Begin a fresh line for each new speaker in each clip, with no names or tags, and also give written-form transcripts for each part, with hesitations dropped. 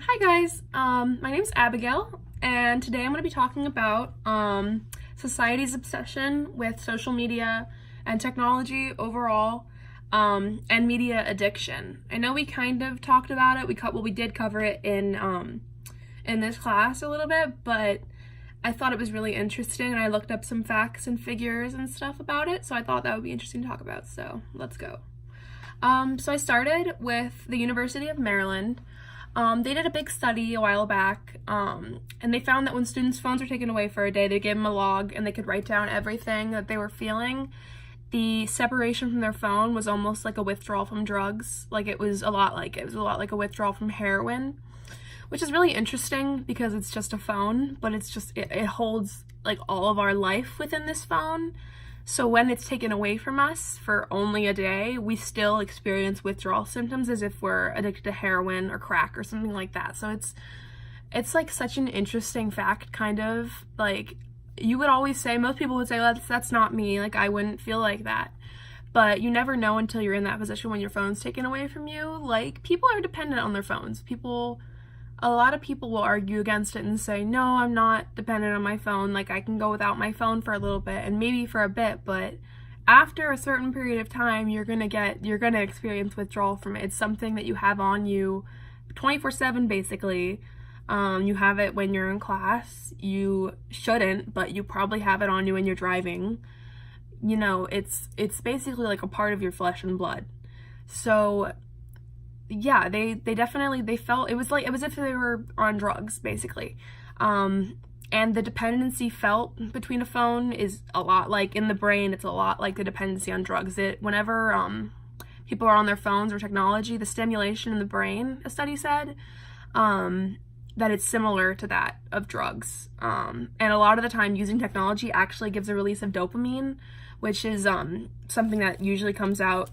Hi guys, my name's Abigail, and today I'm going to be talking about society's obsession with social media and technology overall, and media addiction. I know we kind of talked about it. We did cover it in this class a little bit, but I thought it was really interesting, and I looked up some facts and figures and stuff about it, so I thought that would be interesting to talk about. So let's go. So I started with the University of Maryland. They did a big study a while back, and they found that when students' phones were taken away for a day, they gave them a log and they could write down everything that they were feeling. The separation from their phone was almost like a withdrawal from drugs. It was a lot like a withdrawal from heroin, which is really interesting because it's just a phone, but it holds like all of our life within this phone. So when it's taken away from us for only a day, we still experience withdrawal symptoms as if we're addicted to heroin or crack or something like that. So it's like such an interesting fact, kind of. Like, you would always say, most people would say, that's not me, like I wouldn't feel like that. But you never know until you're in that position when your phone's taken away from you. Like, people are dependent on their phones. A lot of people will argue against it and say, no, I'm not dependent on my phone. Like, I can go without my phone for a little bit and maybe for a bit, but after a certain period of time, you're gonna experience withdrawal from it. It's something that you have on you 24/7, basically. You have it when you're in class. You shouldn't, but you probably have it on you when you're driving. You know, it's basically like a part of your flesh and blood. So yeah, they felt it was as if they were on drugs, basically. And the dependency felt between a phone is a lot like in the brain. It's a lot like the dependency on drugs. Whenever people are on their phones or technology, the stimulation in the brain, a study said, that it's similar to that of drugs. And a lot of the time, using technology actually gives a release of dopamine, which is something that usually comes out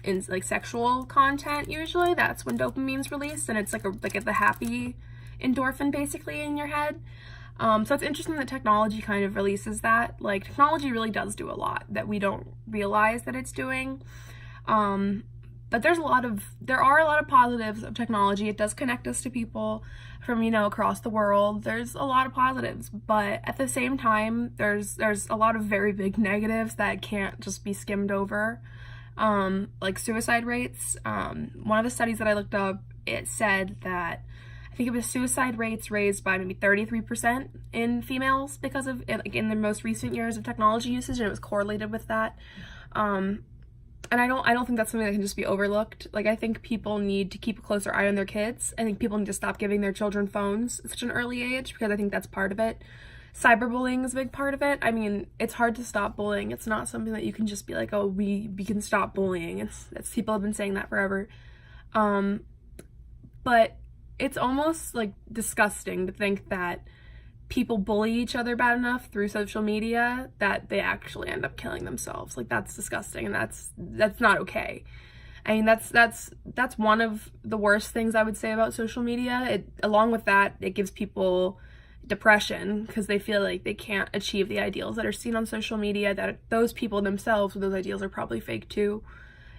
in like sexual content. Usually that's when dopamine's released, and it's like the happy endorphin basically in your head. So it's interesting that technology kind of releases that. Like, technology really does do a lot that we don't realize that it's doing. But there are a lot of positives of technology. It does connect us to people from, across the world. There's a lot of positives, but at the same time, there's a lot of very big negatives that can't just be skimmed over. Like suicide rates. One of the studies that I looked up, it said that I think it was suicide rates raised by maybe 33% in females because of, like, in the most recent years of technology usage, and it was correlated with that. And I don't think that's something that can just be overlooked. Like, I think people need to keep a closer eye on their kids. I think people need to stop giving their children phones at such an early age, because I think that's part of it. Cyberbullying is a big part of it. I mean, it's hard to stop bullying. It's not something that you can just be like, oh, we can stop bullying. It's people have been saying that forever. But it's almost like disgusting to think that people bully each other bad enough through social media that they actually end up killing themselves. Like, that's disgusting, and that's not okay. I mean, that's one of the worst things I would say about social media. Along with that, it gives people depression because they feel like they can't achieve the ideals that are seen on social media, that those people themselves with those ideals are probably fake too.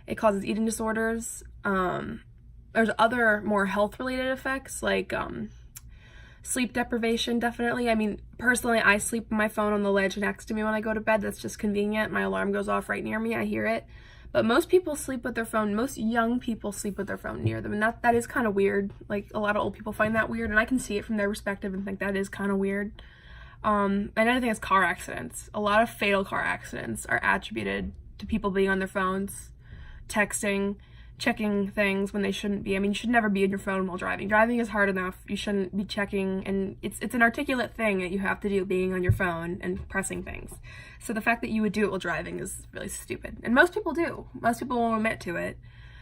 It causes eating disorders. There's other more health related effects, like sleep deprivation, definitely. I mean, personally, I sleep with my phone on the ledge next to me when I go to bed. That's just convenient. My alarm goes off right near me. I hear it. But most people sleep with their phone. Most young people sleep with their phone near them, and that is kind of weird. Like, a lot of old people find that weird, and I can see it from their perspective and think that is kind of weird. And another thing is car accidents. A lot of fatal car accidents are attributed to people being on their phones, texting, checking things when they shouldn't be. I mean, you should never be on your phone while driving. Driving is hard enough. You shouldn't be checking, and it's an articulate thing that you have to do, being on your phone and pressing things. So the fact that you would do it while driving is really stupid. And most people do. Most people won't admit to it.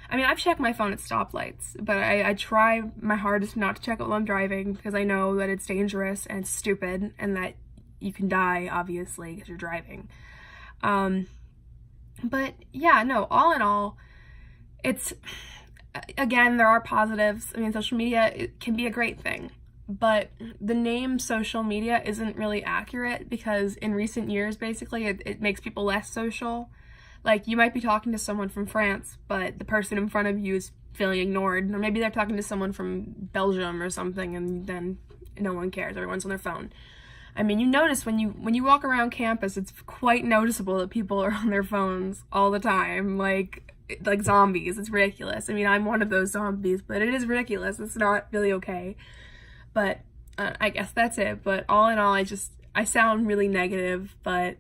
I mean, I've checked my phone at stoplights, but I try my hardest not to check it while I'm driving, because I know that it's dangerous and it's stupid, and that you can die, obviously, because you're driving. But yeah, no, all in all, again, there are positives. I mean, social media, it can be a great thing, but the name social media isn't really accurate, because in recent years, basically, it makes people less social. Like, you might be talking to someone from France, but the person in front of you is feeling ignored, or maybe they're talking to someone from Belgium or something, and then no one cares. Everyone's on their phone. I mean, you notice when you walk around campus, it's quite noticeable that people are on their phones all the time, like zombies. It's ridiculous. I mean, I'm one of those zombies, but it is ridiculous. It's not really okay. But I guess that's it. But all in all, I sound really negative, but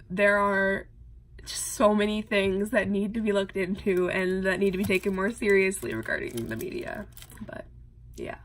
there are just so many things that need to be looked into and that need to be taken more seriously regarding the media. But yeah.